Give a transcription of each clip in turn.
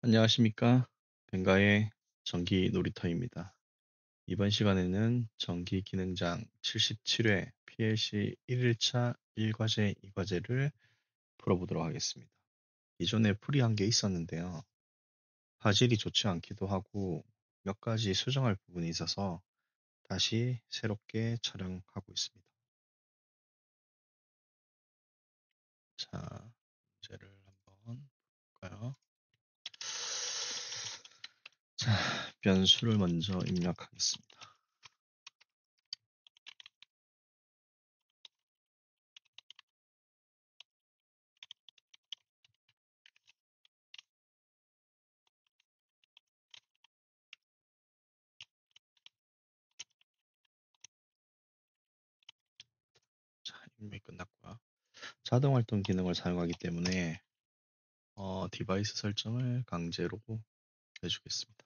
안녕하십니까? 벤가의 전기 놀이터입니다. 이번 시간에는 전기 기능장 77회 PLC 1일차 1과제 2과제를 풀어보도록 하겠습니다. 이전에 풀이한 게 있었는데요. 화질이 좋지 않기도 하고 몇 가지 수정할 부분이 있어서 다시 새롭게 촬영하고 있습니다. 자, 문제를 한번 볼까요? 자, 변수를 먼저 입력하겠습니다. 자, 입력이 끝났고요. 자동 활동 기능을 사용하기 때문에 디바이스 설정을 강제로 해주겠습니다.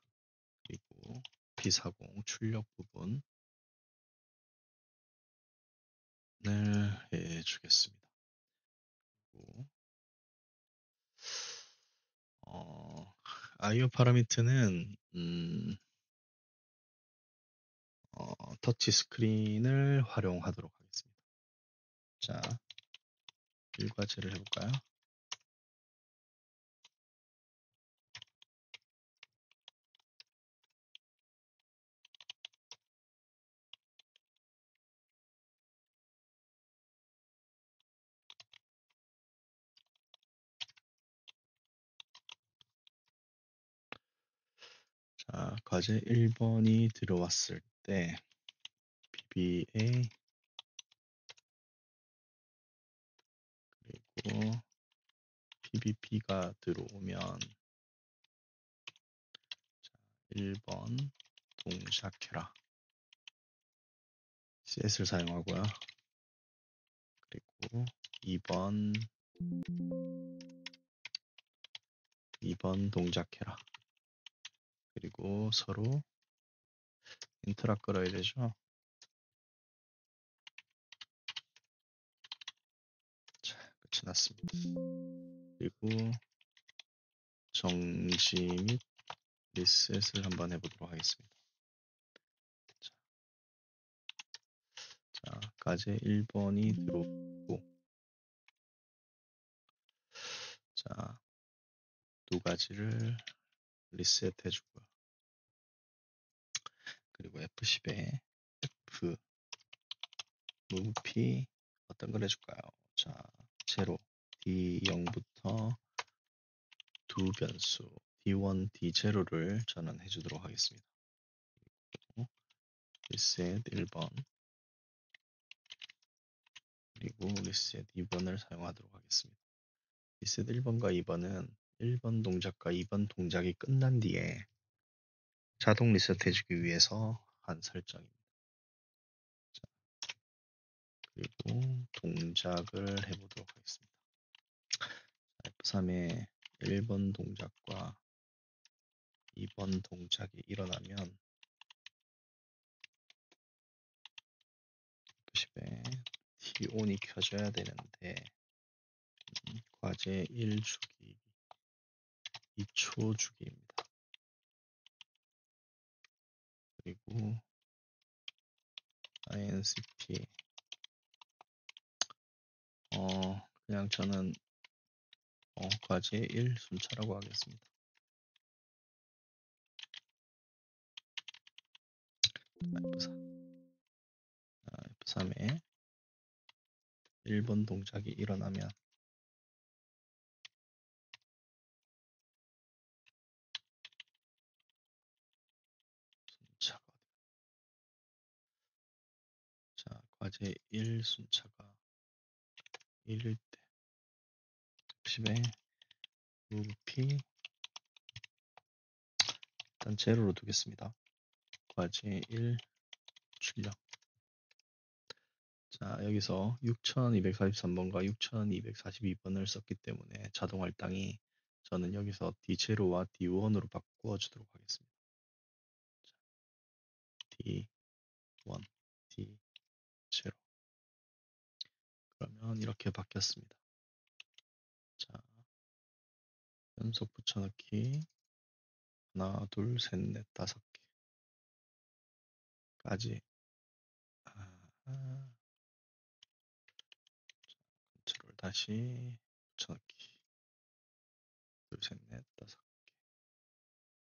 그리고 P40 출력 부분을 해주겠습니다. 그리고 IO 파라미터는 터치 스크린을 활용하도록 하겠습니다. 자, 일과제를 해볼까요? 자, 과제 1번이 들어왔을 때 PBA 그리고 PBP가 들어오면 1번 동작해라. set을 사용하고요. 그리고 2번 동작해라. 그리고 서로 인트라 끌어야 되죠. 자, 끝이 났습니다. 그리고 정지 및 리셋을 한번 해보도록 하겠습니다. 자, 과제 1번이 들어오고 자, 두 가지를 리셋 해주고요. 그리고 F10에 F move P 어떤 걸 해줄까요? 자, 제로 D0부터 두 변수 D1, D0를 저는 해주도록 하겠습니다. 그리고 리셋 1번 그리고 리셋 2번을 사용하도록 하겠습니다. 리셋 1번과 2번은 1번 동작과 2번 동작이 끝난 뒤에 자동 리셋 해주기 위해서 한 설정입니다. 자, 그리고 동작을 해보도록 하겠습니다. F3에 1번 동작과 2번 동작이 일어나면 F10에 T-ON이 켜져야 되는데 과제 1주기 2초 주기입니다. 그리고 INCP 그냥 저는 과제 1 순차라고 하겠습니다. F3에 1번 동작이 일어나면 순차가 자, 과제 1 순차가 1일 때 F10에 move 일단 제로로 두겠습니다. 과제 1 출력 자, 여기서 6243번과 6242번을 썼기 때문에 자동 할당이 저는 여기서 D0와 D1으로 바꾸어 주도록 하겠습니다. D1, D0 그러면 이렇게 바뀌었습니다. 자, 연속 붙여넣기 하나, 둘, 셋, 넷, 다섯 개까지. 컨트롤 다시 붙여넣기. 둘, 셋, 넷, 다섯.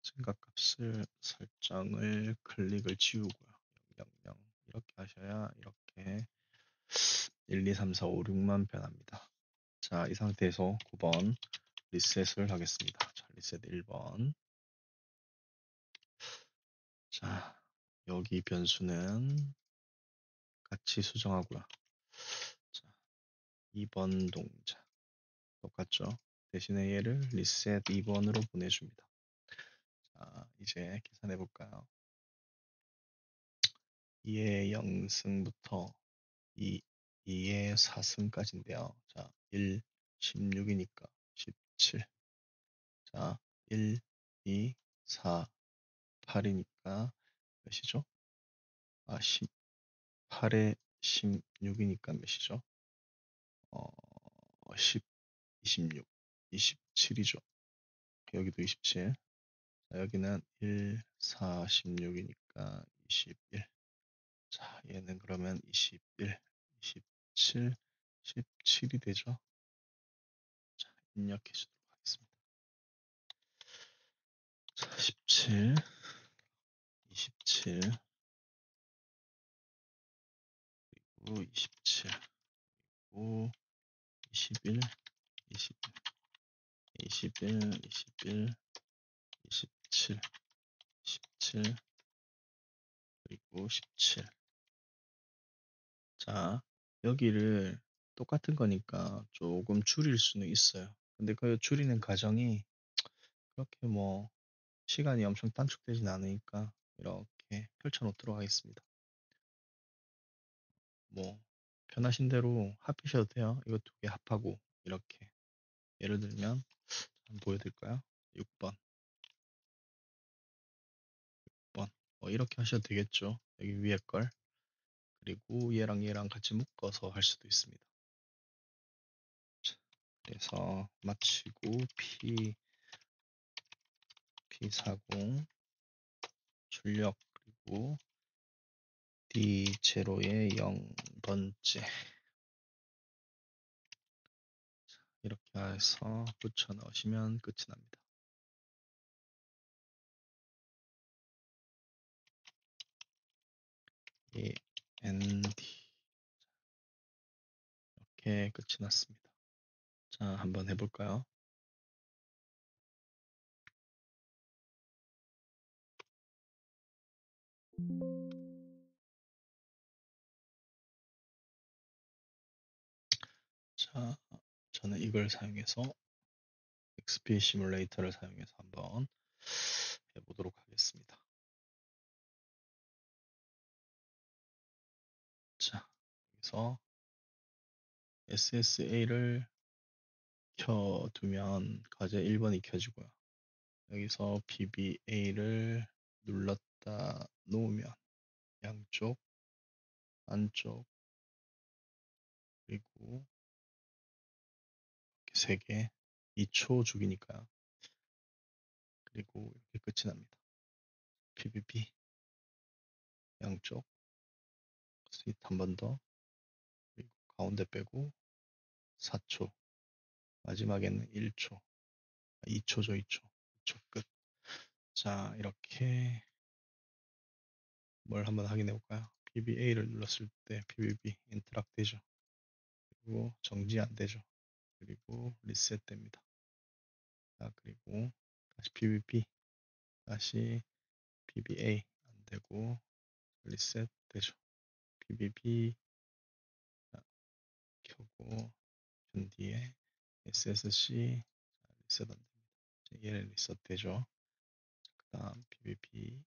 증가값을 설정을 클릭을 지우고요. 0, 0, 0 이렇게 하셔야 이렇게 1, 2, 3, 4, 5, 6만 변합니다. 자, 이 상태에서 9번 리셋을 하겠습니다. 자, 리셋 1번. 자, 여기 변수는 같이 수정하고요. 자, 2번 동작 똑같죠? 대신에 얘를 리셋 2번으로 보내줍니다. 자, 이제 계산해 볼까요? 2의 0승부터 2의 4승까지인데요. 자, 1, 16이니까 17. 자, 1, 2, 4, 8이니까 몇이죠? 18에 16이니까 몇이죠? 10, 26, 27이죠. 여기도 27. 자, 여기는 1, 4, 16이니까 21. 자, 얘는 그러면 21, 27, 17이 되죠. 자, 입력해 주도록 하겠습니다. 자, 17, 27, 그리고 27, 그리고 21, 21, 21, 21, 27, 17, 그리고 17. 자, 여기를 똑같은 거니까 조금 줄일 수는 있어요. 근데 그 줄이는 과정이 그렇게 뭐 시간이 엄청 단축되진 않으니까 이렇게 펼쳐 놓도록 하겠습니다. 뭐 편하신 대로 합하셔도 돼요. 이거 두 개 합하고 이렇게 예를 들면 한번 보여드릴까요? 6번, 6번 이렇게 하셔도 되겠죠. 여기 위에 걸 그리고 얘랑 얘랑 같이 묶어서 할 수도 있습니다. 자, 그래서 마치고 P40 출력 그리고 D0의 0번째 이렇게 해서 붙여 넣으시면 끝이 납니다. AND 이렇게 끝이 났습니다. 자, 한번 해볼까요? 자, 저는 이걸 사용해서 XP 시뮬레이터를 사용해서 한번 해보도록 하겠습니다. 자, 여기서 SSA를 켜두면 과제 1번이 켜지고요. 여기서 BBA를 눌렀다 놓으면 양쪽, 안쪽, 그리고 이렇게 3개, 2초 주기니까요. 그리고 이렇게 끝이 납니다. PBB 양쪽, 스윗 한 번 더, 그리고 가운데 빼고 4초, 마지막에는 1초, 2초죠, 2초. 2초 끝. 자, 이렇게 뭘 한번 확인해 볼까요? PBA를 눌렀을 때 PBB 인터락 되죠. 그리고 정지 안 되죠. 그리고 리셋 됩니다. 자, 그리고 다시 PBB, 다시 PBA 안 되고 리셋 되죠. PBB 켜고 전 뒤에 SSC 리셋 안 됩니다. 얘는 리셋 되죠. 그 다음 PBB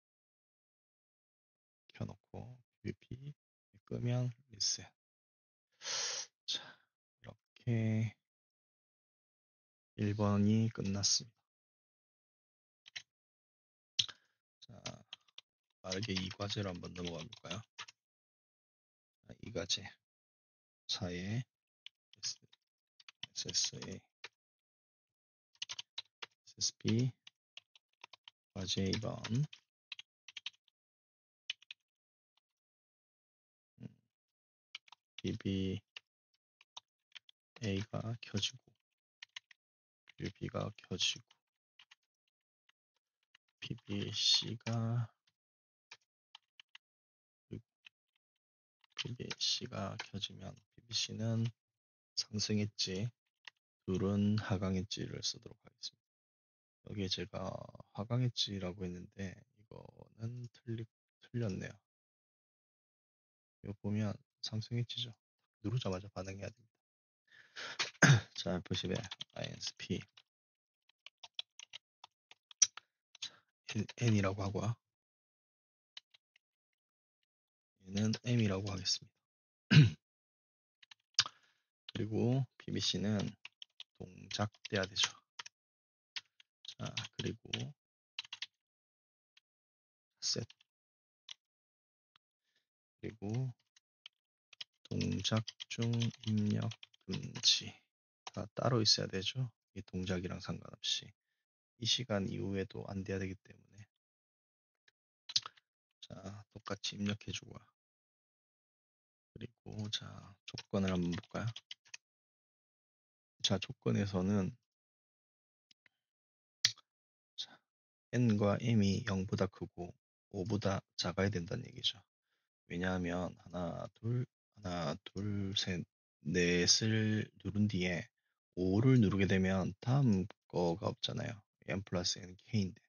켜놓고 PBB 끄면 리셋. 자, 이렇게 1번이 끝났습니다. 자, 빠르게 2과제로 한번 넘어가 볼까요? 2과제 4의 SSA, SSB 과제 2번. BBA가 켜지고 BB가 켜지고 BBC가 켜지면 BBC는 상승했지, 둘은 하강했지를 쓰도록 하겠습니다. 여기에 제가 하강했지라고 했는데 이거는 틀렸네요. 이거 보면 상승했지죠. 누르자마자 반응해야 됩니다. 자, F10에 INSP N이라고 하고요. 얘는 M이라고 하겠습니다. 그리고 BBC는 동작돼야 되죠. 자, 그리고 셋, 그리고 동작 중 입력 금지 다 따로 있어야 되죠. 이 동작이랑 상관없이 이 시간 이후에도 안 돼야 되기 때문에. 자, 똑같이 입력해주고, 그리고 자, 조건을 한번 볼까요? 자, 조건에서는 자, n과 m이 0보다 크고 5보다 작아야 된다는 얘기죠. 왜냐하면 하나, 둘, 셋, 넷을 누른 뒤에 5를 누르게 되면 다음 거가 없잖아요. n 플러스 n k인데.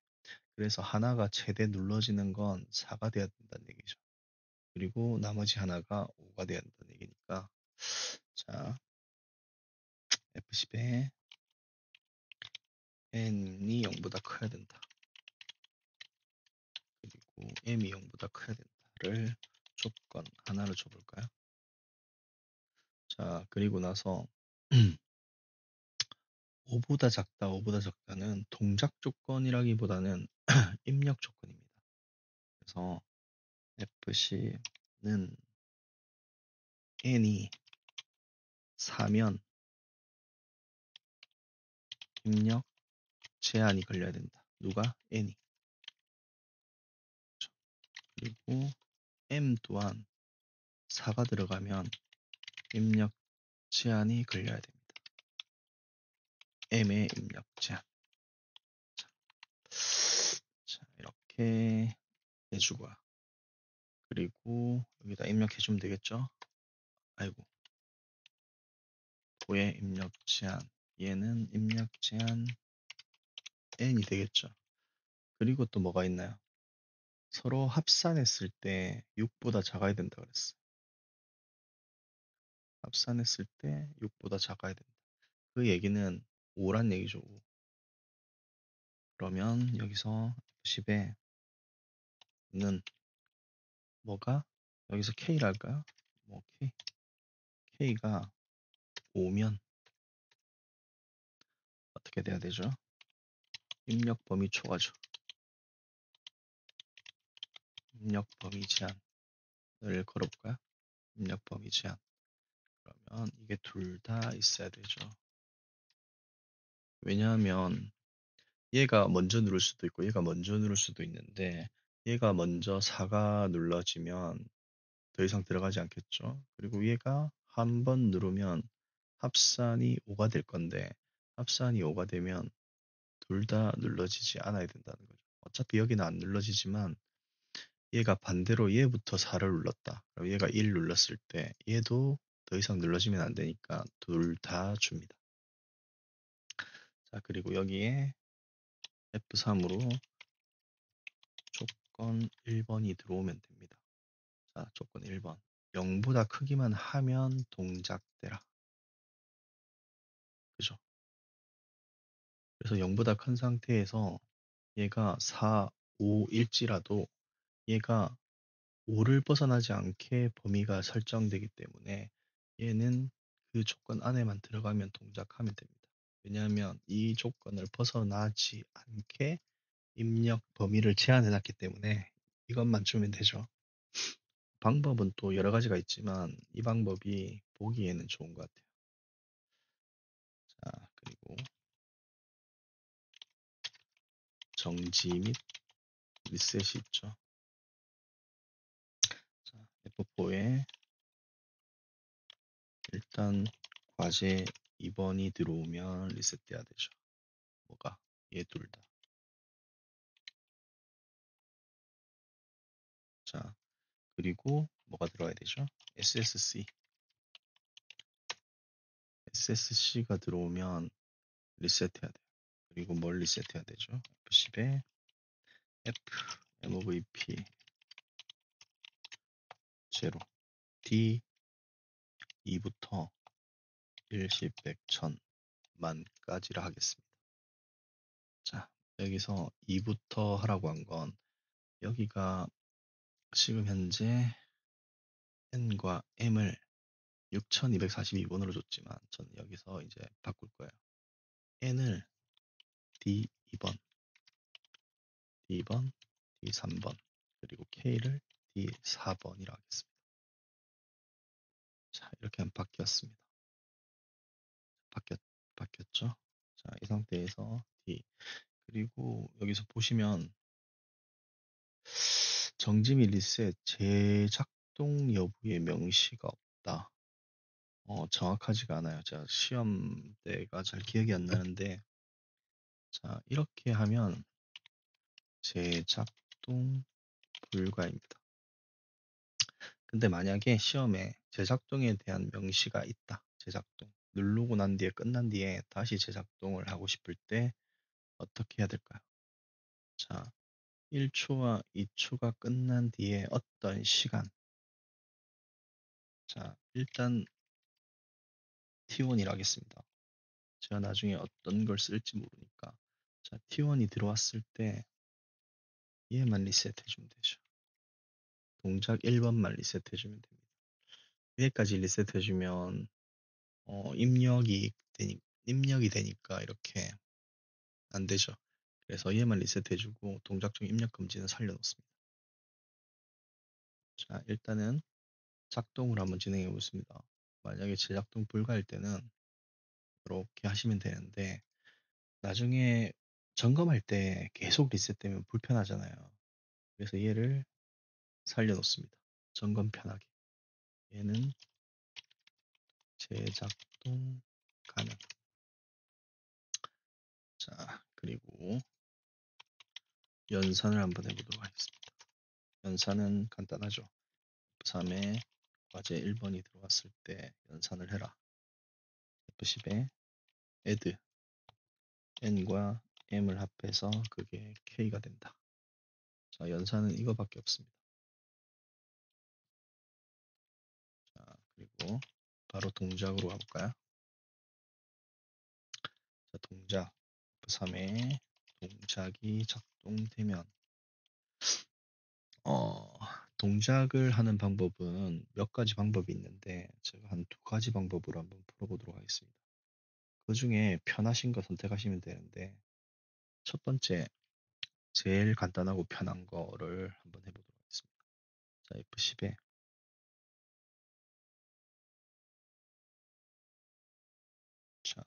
그래서 하나가 최대 눌러지는 건 4가 돼야 된다는 얘기죠. 그리고 나머지 하나가 5가 돼야 된다는 얘기니까. 자, F10에 n이 0보다 커야 된다. 그리고 m이 0보다 커야 된다를 조건 하나를 줘볼까요? 자, 그리고 나서 5보다 작다, 5보다 작다는 동작 조건이라기보다는 입력 조건입니다. 그래서 FC는 n이 4면 입력 제한이 걸려야 된다. 누가? n이. 그리고 m 또한 4가 들어가면 입력 제한이 걸려야 됩니다. m의 입력 제한. 자, 이렇게 해주고, 그리고 여기다 입력해주면 되겠죠? 아이고, 보의 입력 제한. 얘는 입력 제한 n이 되겠죠. 그리고 또 뭐가 있나요? 서로 합산했을 때 6보다 작아야 된다 그랬어. 합산했을 때 6보다 작아야 된다. 그 얘기는 5란 얘기죠. 5. 그러면 여기서 10에 는 뭐가? 여기서 K를 할까요? 뭐 K가 5면 어떻게 돼야 되죠? 입력 범위 초과죠. 입력 범위 제한을 걸어볼까요? 입력 범위 제한. 그러면 이게 둘 다 있어야 되죠. 왜냐하면 얘가 먼저 누를 수도 있고 얘가 먼저 누를 수도 있는데 얘가 먼저 4가 눌러지면 더 이상 들어가지 않겠죠. 그리고 얘가 한 번 누르면 합산이 5가 될 건데 합산이 5가 되면 둘 다 눌러지지 않아야 된다는 거죠. 어차피 여기는 안 눌러지지만 얘가 반대로 얘부터 4를 눌렀다. 그럼 얘가 1 눌렀을 때 얘도 더 이상 눌러지면 안 되니까 둘 다 줍니다. 자, 그리고 여기에 F3으로 조건 1번이 들어오면 됩니다. 자, 조건 1번. 0보다 크기만 하면 동작되라. 그죠? 그래서 0보다 큰 상태에서 얘가 4, 5일지라도 얘가 5를 벗어나지 않게 범위가 설정되기 때문에 얘는 그 조건 안에만 들어가면 동작하면 됩니다. 왜냐하면 이 조건을 벗어나지 않게 입력 범위를 제한해 놨기 때문에 이것만 주면 되죠. 방법은 또 여러 가지가 있지만 이 방법이 보기에는 좋은 것 같아요. 자, 그리고 정지 및 리셋이 있죠. 자, F4에 일단 과제 2번이 들어오면 리셋돼야 되죠. 뭐가? 얘 둘 다. 자, 그리고 뭐가 들어가야 되죠? SSC. SSC가 들어오면 리셋해야 돼요. 그리고 뭘 리셋해야 되죠? F10에 F, MVP, 0, D, 2부터 1, 10, 100, 1000, 만까지라 하겠습니다. 자, 여기서 2부터 하라고 한 건 여기가 지금 현재 N과 M을 6242번으로 줬지만 저는 여기서 이제 바꿀 거예요. N을 D2번, D2번, D3번, 그리고 K를 D4번이라 하겠습니다. 자, 이렇게 하면 바뀌었습니다. 바뀌었죠? 자, 이 상태에서 D. 그리고 여기서 보시면 정지 및 리셋 재작동 여부의 명시가 없다. 정확하지가 않아요. 제가 시험 때가 잘 기억이 안 나는데, 자, 이렇게 하면 재작동 불가입니다. 근데 만약에 시험에 재작동에 대한 명시가 있다. 재작동. 누르고 난 뒤에 끝난 뒤에 다시 재작동을 하고 싶을 때 어떻게 해야 될까요? 자, 1초와 2초가 끝난 뒤에 어떤 시간. 자, 일단 T1이라 하겠습니다. 제가 나중에 어떤 걸 쓸지 모르니까. 자, T1이 들어왔을 때 얘만 리셋해주면 되죠. 동작 1번만 리셋해주면 됩니다. 위에까지 리셋해주면 입력이 되니까 이렇게 안 되죠. 그래서 얘만 리셋해주고 동작 중 입력 금지는 살려놓습니다. 자, 일단은 작동을 한번 진행해 보겠습니다. 만약에 재작동 불가일 때는 이렇게 하시면 되는데 나중에 점검할 때 계속 리셋되면 불편하잖아요. 그래서 얘를 살려놓습니다. 점검 편하게. 얘는 재작동 가능. 자, 그리고 연산을 한번 해보도록 하겠습니다. 연산은 간단하죠. F3에 과제 1번이 들어왔을 때 연산을 해라. F10에 add n과 m을 합해서 그게 k가 된다. 자, 연산은 이거밖에 없습니다. 자, 그리고 바로 동작으로 가볼까요? 자, 동작 F3에 동작이 작동되면 동작을 하는 방법은 몇 가지 방법이 있는데 제가 한 두 가지 방법으로 한번 풀어보도록 하겠습니다. 그 중에 편하신 거 선택하시면 되는데 첫 번째 제일 간단하고 편한 거를 한번 해보도록 하겠습니다. 자, F10에 자,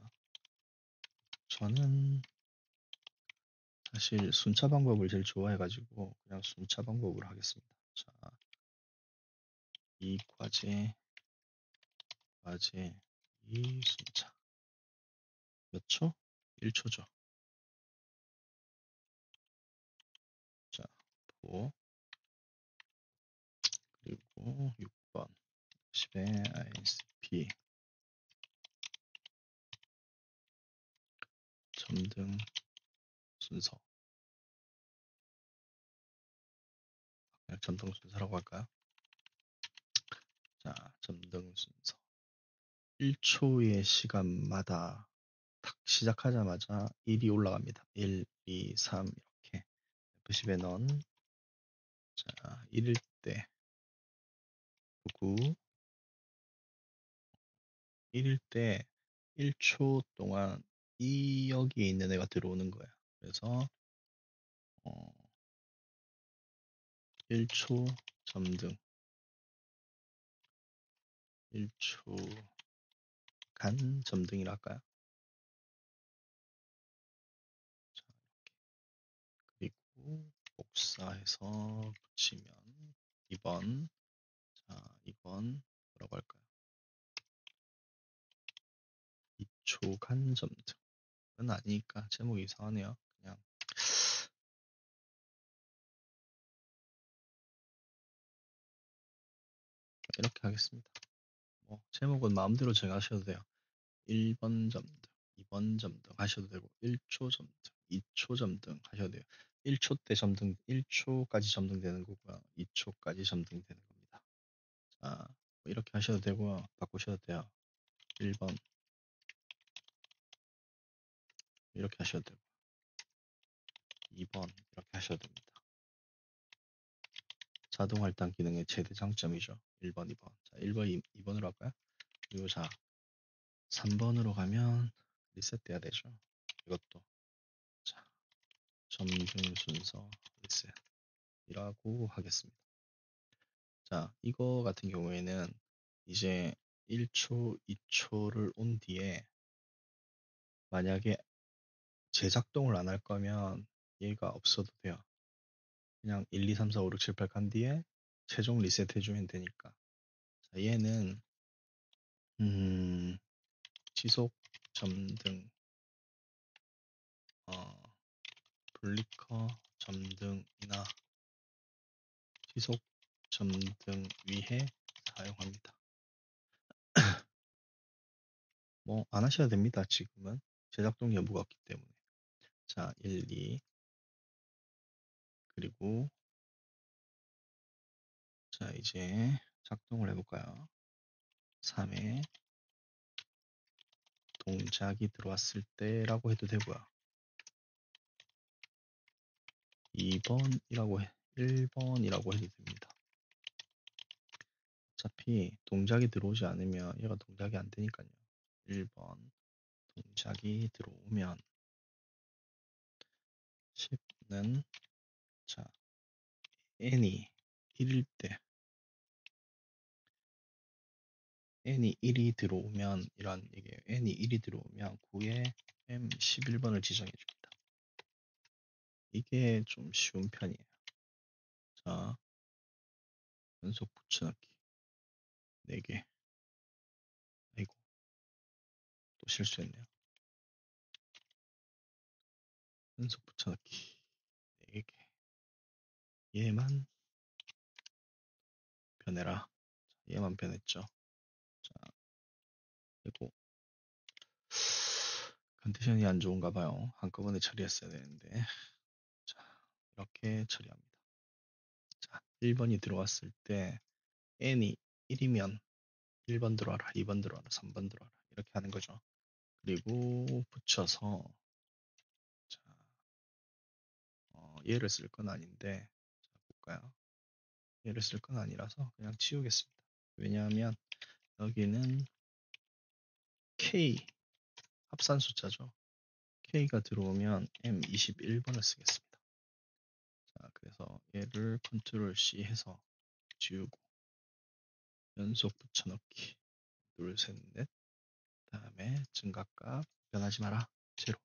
저는 사실 순차 방법을 제일 좋아해가지고 그냥 순차 방법으로 하겠습니다. 자, 이 과제 이 순차 몇 초? 1초죠. 자, 보 그리고 6번 10의 ISP 점등 순서 그냥 점등 순서라고 할까요? 자, 점등 순서 1초의 시간마다 탁 시작하자마자 1이 올라갑니다. 1, 2, 3 이렇게 F10에 넣은 자, 1일 때 9, 1일 때 1초 동안 이 여기에 있는 애가 들어오는 거야. 그래서 1초 점등 1초 간 점등이라 할까요? 자, 그리고 복사해서 붙이면 2번. 자, 2번 뭐라고 할까요? 2초 간점등은 아니니까 제목이 이상하네요. 그냥 이렇게 하겠습니다. 뭐 제목은 마음대로 정하셔도 돼요. 1번 점등, 2번 점등 하셔도 되고 1초 점등, 2초 점등 하셔도 돼요. 1초 때 점등, 1초까지 점등되는 거고요. 2초까지 점등되는 겁니다. 자, 뭐 이렇게 하셔도 되고요. 바꾸셔도 돼요. 1번 이렇게 하셔도 되고 2번 이렇게 하셔도 됩니다. 자동 할당 기능의 최대 장점이죠. 1번, 2번. 자, 1번, 2번으로 할까요? 그리고 자, 3번으로 가면 리셋돼야 되죠. 이것도. 자, 점등 순서 리셋이라고 하겠습니다. 자, 이거 같은 경우에는 이제 1초, 2초를 온 뒤에 만약에 재작동을 안 할 거면 얘가 없어도 돼요. 그냥 1, 2, 3, 4, 5, 6, 7, 8 간 뒤에 최종 리셋 해주면 되니까. 자, 얘는 지속 점등 블리커 점등이나 지속 점등 위해 사용합니다. 뭐 안 하셔도 됩니다. 지금은 재작동 여부가 없기 때문에. 자, 1, 2 그리고 자, 이제 작동을 해볼까요? 3에 동작이 들어왔을 때라고 해도 되고요. 2번이라고 1번이라고 해도 됩니다. 어차피 동작이 들어오지 않으면 얘가 동작이 안 되니까요. 1번 동작이 들어오면 10는 자 n이 1일 때 n이 1이 들어오면 이런 얘기예요. n이 1이 들어오면 9에 m 11번을 지정해 줍니다. 이게 좀 쉬운 편이에요. 자, 연속 붙여넣기 4개. 아이고, 또 실수했네요. 연속 붙여넣기 4개. 얘만 변해라. 얘만 변했죠. 자, 그리고 컨디션이 안 좋은가 봐요. 한꺼번에 처리했어야 되는데. 자, 이렇게 처리합니다. 자, 1번이 들어왔을 때 n이 1이면 1번 들어와라, 2번 들어와라, 3번 들어와라 이렇게 하는 거죠. 그리고 붙여서 자, 얘를 쓸 건 아닌데 자, 볼까요? 얘를 쓸 건 아니라서 그냥 치우겠습니다. 왜냐하면 여기는 K 합산 숫자죠. K가 들어오면 M21번을 쓰겠습니다. 자, 그래서 얘를 컨트롤 C 해서 지우고 연속 붙여넣기 둘, 셋, 넷 다음에 증가값 변하지 마라 제로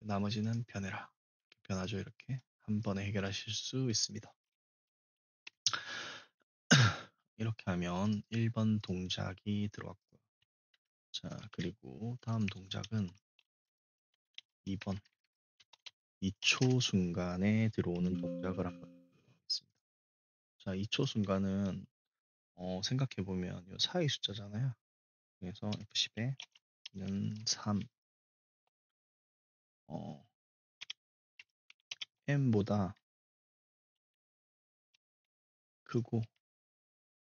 나머지는 변해라 변하죠. 이렇게 한 번에 해결하실 수 있습니다. 이렇게 하면 1번 동작이 들어왔고요. 자, 그리고 다음 동작은 2번 2초 순간에 들어오는 동작을 한번 해보겠습니다. 자, 2초 순간은 생각해보면 이 사이 숫자잖아요. 그래서 F10에는 3 m보다 크고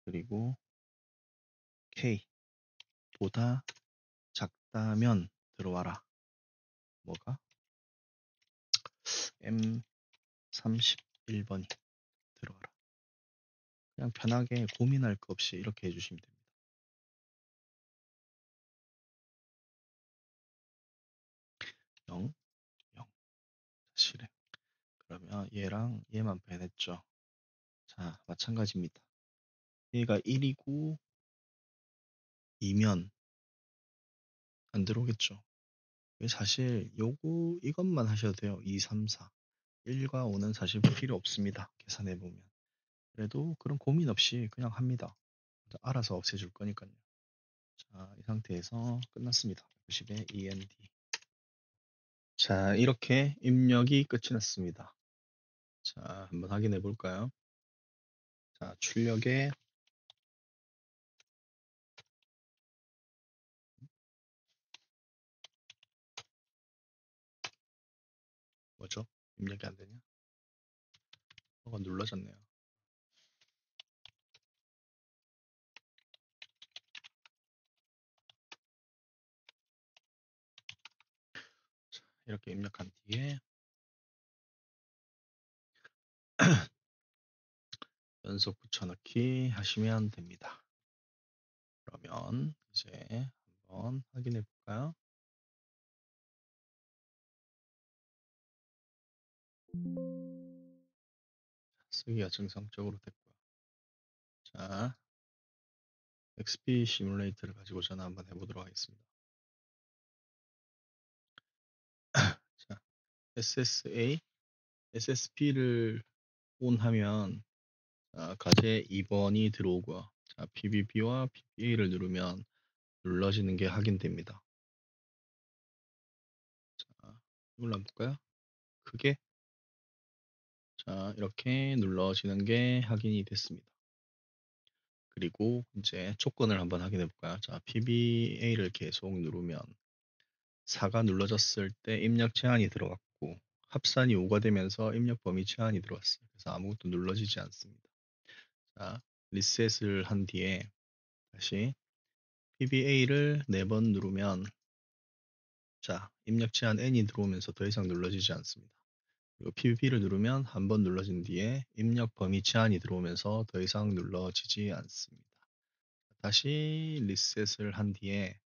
그리고 k보다 작다면 들어와라. 뭐가? M31번이 들어와라. 그냥 편하게 고민할 거 없이 이렇게 해주시면 됩니다. 0, 0. 실행. 그러면 얘랑 얘만 변했죠. 자, 마찬가지입니다. 얘가 1이고 2면 안 들어오겠죠. 사실 이것만 하셔도 돼요. 2, 3, 4. 1과 5는 사실 필요 없습니다. 계산해 보면. 그래도 그런 고민 없이 그냥 합니다. 알아서 없애줄 거니까요. 자, 이 상태에서 끝났습니다. 90의 END. 자, 이렇게 입력이 끝이 났습니다. 자, 한번 확인해 볼까요? 자, 출력에 뭐죠? 입력이 안 되냐? 뭐가 눌러졌네요. 자, 이렇게 입력한 뒤에 연속 붙여넣기 하시면 됩니다. 그러면 이제 한번 확인해 볼까요? 쓰기가 정상적으로 됐고요. 자, XP 시뮬레이터를 가지고 전화 한번 해보도록 하겠습니다. 자, SSA, SSP를 온하면 가제 2번이 들어오고요. 자, PBB와 PBA를 누르면 눌러지는 게 확인됩니다. 자, 이걸로 한번 볼까요? 크게. 자, 이렇게 눌러지는 게 확인이 됐습니다. 그리고 이제 조건을 한번 확인해 볼까요? 자, PBA를 계속 누르면 4가 눌러졌을 때 입력 제한이 들어갔고 합산이 5가 되면서 입력 범위 제한이 들어왔어요. 그래서 아무것도 눌러지지 않습니다. 자, 리셋을 한 뒤에 다시 PBA를 4번 누르면 자, 입력 제한 N이 들어오면서 더 이상 눌러지지 않습니다. 그리고 PB를 누르면 한 번 눌러진 뒤에 입력 범위 제한이 들어오면서 더 이상 눌러지지 않습니다. 다시 리셋을 한 뒤에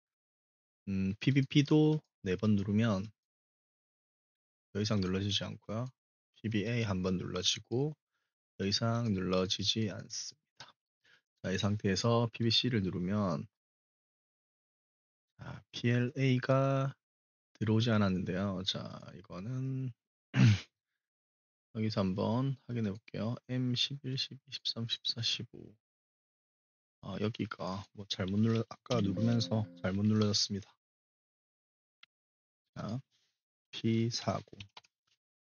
PBP도 4번 누르면 더 이상 눌러지지 않고요. PBA 한 번 눌러지고 더 이상 눌러지지 않습니다. 자, 이 상태에서 PBC를 누르면 PLA가 들어오지 않았는데요. 자, 이거는 여기서 한번 확인해 볼게요. M11, 12, 13, 14, 15. 여기가 뭐 잘못 아까 누르면서 잘못 눌러졌습니다. 자, P40.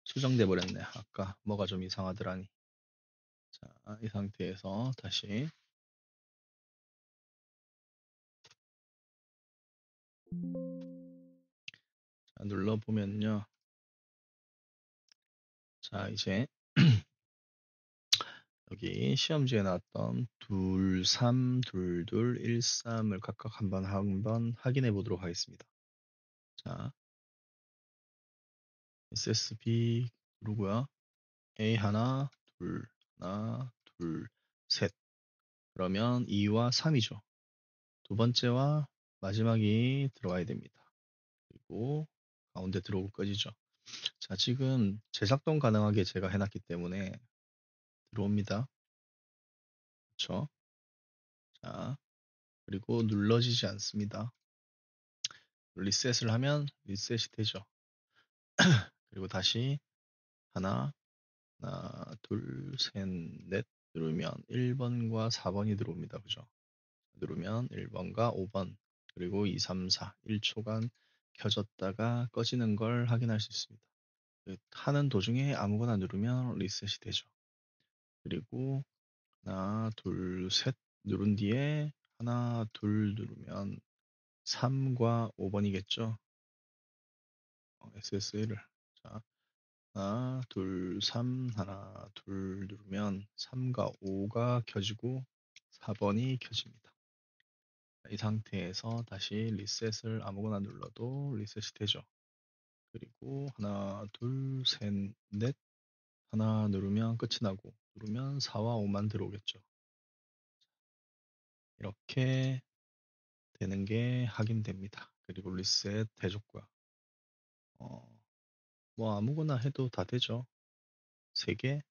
수정돼 버렸네. 아까 뭐가 좀 이상하더라니. 자, 이 상태에서 다시 자, 눌러보면요. 자, 이제 여기 시험지에 나왔던 2, 3, 2, 2, 1, 3을 각각 한번 확인해 보도록 하겠습니다. 자, SSB 누르고요. A 하나, 둘, 하나, 둘, 셋. 그러면 2와 3이죠. 두 번째와 마지막이 들어가야 됩니다. 그리고 가운데 들어오고 꺼지죠. 자, 지금 재작동 가능하게 제가 해놨기 때문에 들어옵니다. 그렇죠? 자, 그리고 눌러지지 않습니다. 리셋을 하면 리셋이 되죠. 그리고 다시 하나, 둘, 셋, 넷 누르면 1번과 4번이 들어옵니다. 그죠? 누르면 1번과 5번 그리고 2, 3, 4 1초간 켜졌다가 꺼지는 걸 확인할 수 있습니다. 하는 도중에 아무거나 누르면 리셋이 되죠. 그리고 하나, 둘, 셋 누른 뒤에 하나, 둘 누르면 3과 5번이겠죠. SSA를 자, 하나, 둘, 3, 하나, 둘 누르면 3과 5가 켜지고 4번이 켜집니다. 이 상태에서 다시 리셋을 아무거나 눌러도 리셋이 되죠. 그리고 하나, 둘, 셋, 넷 하나 누르면 끝이 나고 누르면 4와 5만 들어오겠죠. 이렇게 되는 게 확인됩니다. 그리고 리셋 해줬고요. 뭐 아무거나 해도 다 되죠. 3개,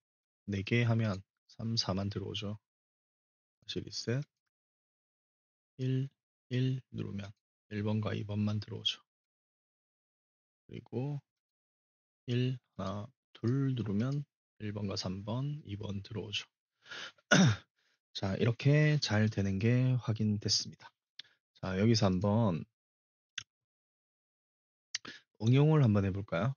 4개 하면 3, 4만 들어오죠. 다시 리셋 1, 1 누르면 1번과 2번만 들어오죠. 그리고 1, 하나, 둘 누르면 1번과 3번, 2번 들어오죠. 자, 이렇게 잘 되는 게 확인됐습니다. 자, 여기서 한번 응용을 한번 해볼까요?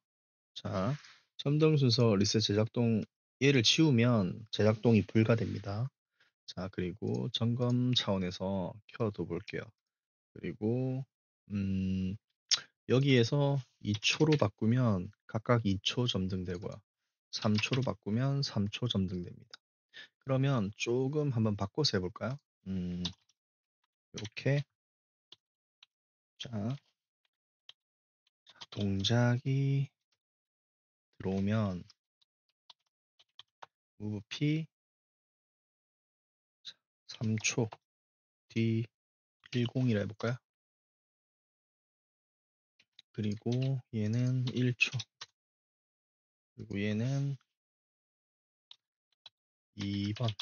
자, 첨동 순서 리셋 제작동 얘를 치우면 제작동이 불가됩니다. 자, 그리고 점검 차원에서 켜둬 볼게요. 그리고 여기에서 2초로 바꾸면 각각 2초 점등되고요. 3초로 바꾸면 3초 점등됩니다. 그러면 조금 한번 바꿔서 해볼까요? 이렇게 자, 동작이 들어오면 move p 3초 d 10이라 해볼까요? 그리고 얘는 1초 그리고 얘는 2번.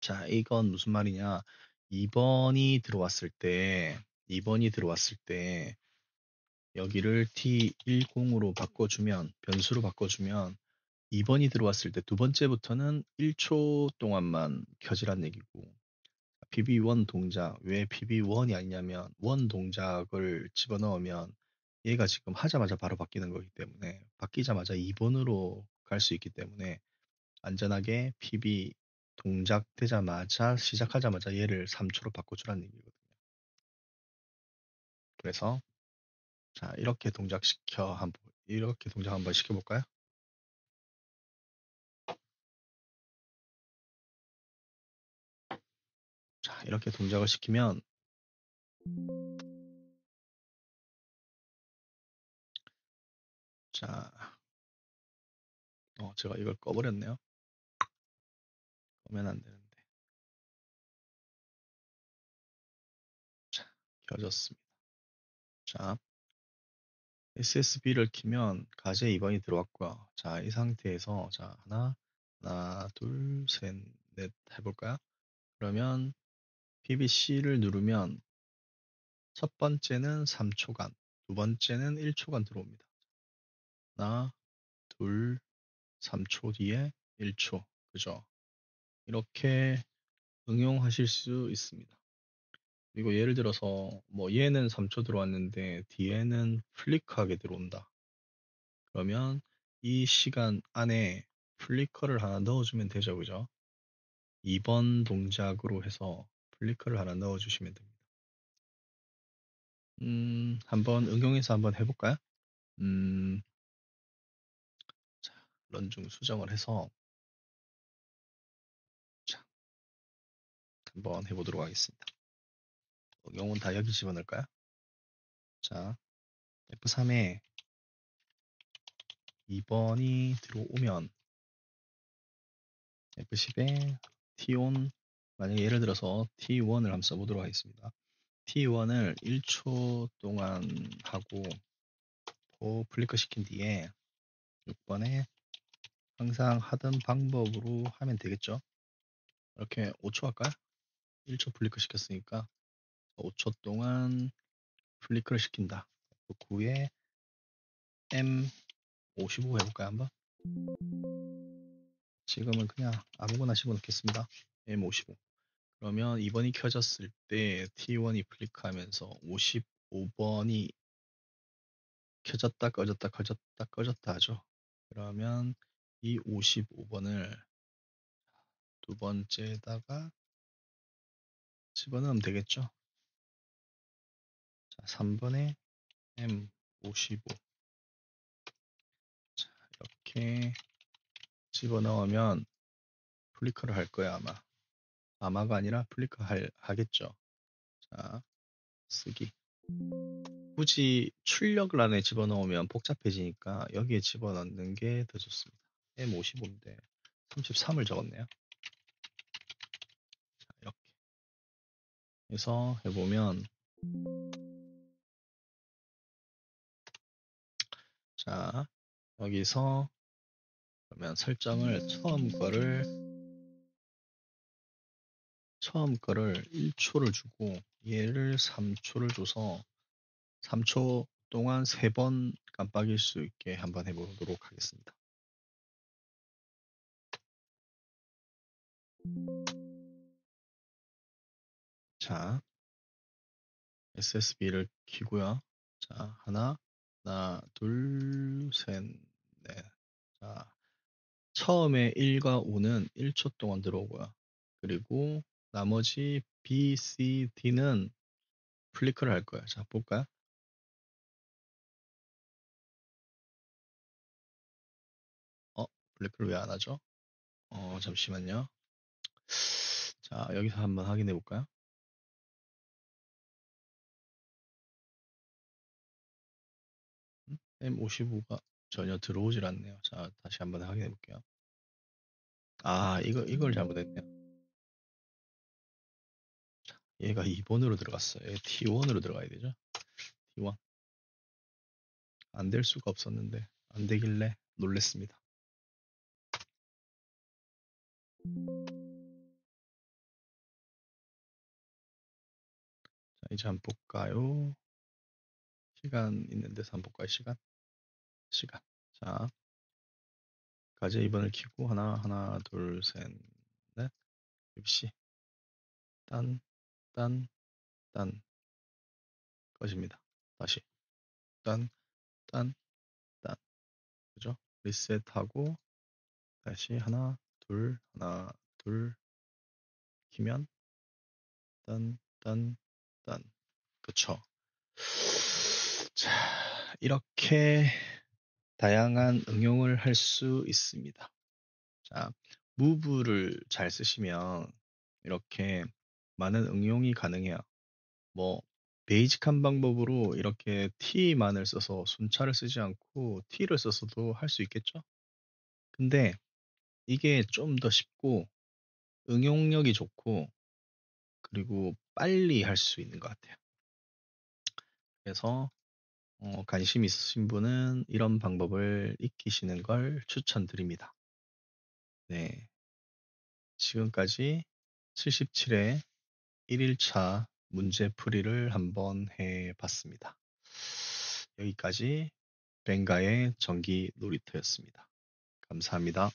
자, 이건 무슨 말이냐? 2번이 들어왔을 때 여기를 T10으로 바꿔주면 변수로 바꿔주면 2번이 들어왔을 때 두 번째부터는 1초 동안만 켜지란 얘기고 PB1 동작 왜 PB1이 아니냐면 원 동작을 집어넣으면 얘가 지금 하자마자 바로 바뀌는 거기 때문에 바뀌자마자 2번으로 갈 수 있기 때문에 안전하게 PB 동작 되자마자 시작하자마자 얘를 3초로 바꿔주라는 얘기거든요. 그래서 자 이렇게 동작 한번 시켜볼까요? 자 이렇게 동작을 시키면 자 제가 이걸 꺼버렸네요. 꺼면 안 되는데. 자 켜졌습니다. 자 SSB를 키면 가제 2번이 들어왔고요. 자, 이 상태에서 자, 하나, 둘, 셋, 넷 해볼까요? 그러면 PBC를 누르면 첫 번째는 3초간, 두 번째는 1초간 들어옵니다. 하나, 둘, 3초 뒤에 1초. 그죠? 이렇게 응용하실 수 있습니다. 그리고 예를 들어서 뭐 얘는 3초 들어왔는데 뒤에는 플리크하게 들어온다. 그러면 이 시간 안에 플리커를 하나 넣어주면 되죠, 그죠? 2번 동작으로 해서 플리커를 하나 넣어주시면 됩니다. 한번 응용해서 한번 해볼까요? 자, 런중 수정을 해서 자, 한번 해보도록 하겠습니다. 응용은 다 여기 집어넣을까요? 자, F3에 2번이 들어오면 F10에 T1 만약에 예를 들어서 T1을 한번 써보도록 하겠습니다. T1을 1초 동안 하고 플리커 시킨 뒤에 6번에 항상 하던 방법으로 하면 되겠죠. 이렇게 5초 할까요? 1초 플리커 시켰으니까 5초 동안 플리커를 시킨다. 9에 M55 해볼까요 한번? 지금은 그냥 아무거나 집어넣겠습니다. M55 그러면 2번이 켜졌을 때 T1이 플리크하면서 55번이 켜졌다 꺼졌다 켜졌다 꺼졌다 하죠. 그러면 이 55번을 두 번째에다가 집어넣으면 되겠죠. 자, 3번에 M55 자, 이렇게 집어넣으면 플리커를 할 거야 아마. 아마가 아니라 플리커 하겠죠. 자, 쓰기. 굳이 출력을 안에 집어넣으면 복잡해지니까 여기에 집어넣는 게 더 좋습니다. M55인데 33을 적었네요. 자, 이렇게 해서 해보면 자 여기서 그러면 설정을 처음 거를 1초를 주고 얘를 3초를 줘서 3초 동안 3번 깜빡일 수 있게 한번 해보도록 하겠습니다. 자, SSB를 키고요. 자, 하나, 둘, 셋, 넷. 자, 처음에 1과 5는 1초 동안 들어오고요. 그리고 나머지 B, C, D는 플리크를 할 거예요. 자, 볼까요? 플리크를 왜 안 하죠? 잠시만요. 자, 여기서 한번 확인해 볼까요? M55가 전혀 들어오질 않네요. 자, 다시 한번 확인해 볼게요. 아, 이걸 잘못했네요. 얘가 2번으로 들어갔어요. 얘 T1으로 들어가야 되죠? T1. 안 될 수가 없었는데, 안 되길래 놀랬습니다. 자, 이제 한번 볼까요? 시간 있는 데서 한번 볼까요? 시간. 자, 가제 2번을 키고, 하나, 둘, 셋, 넷. ABC. 딴, 딴, 딴. 꺼집니다. 다시. 딴, 딴, 딴. 그죠? 리셋하고, 다시 하나, 둘, 키면, 딴. 그쵸. 자, 이렇게 다양한 응용을 할 수 있습니다. 자, 무브를 잘 쓰시면 이렇게 많은 응용이 가능해요. 뭐, 베이직한 방법으로 이렇게 T만을 써서 순차를 쓰지 않고 T를 써서도 할 수 있겠죠? 근데 이게 좀 더 쉽고 응용력이 좋고 그리고 빨리 할 수 있는 것 같아요. 그래서 관심 있으신 분은 이런 방법을 익히시는 걸 추천드립니다. 네. 지금까지 77회 1일차 문제풀이를 한번 해봤습니다. 여기까지 뱅가의 전기 놀이터였습니다. 감사합니다.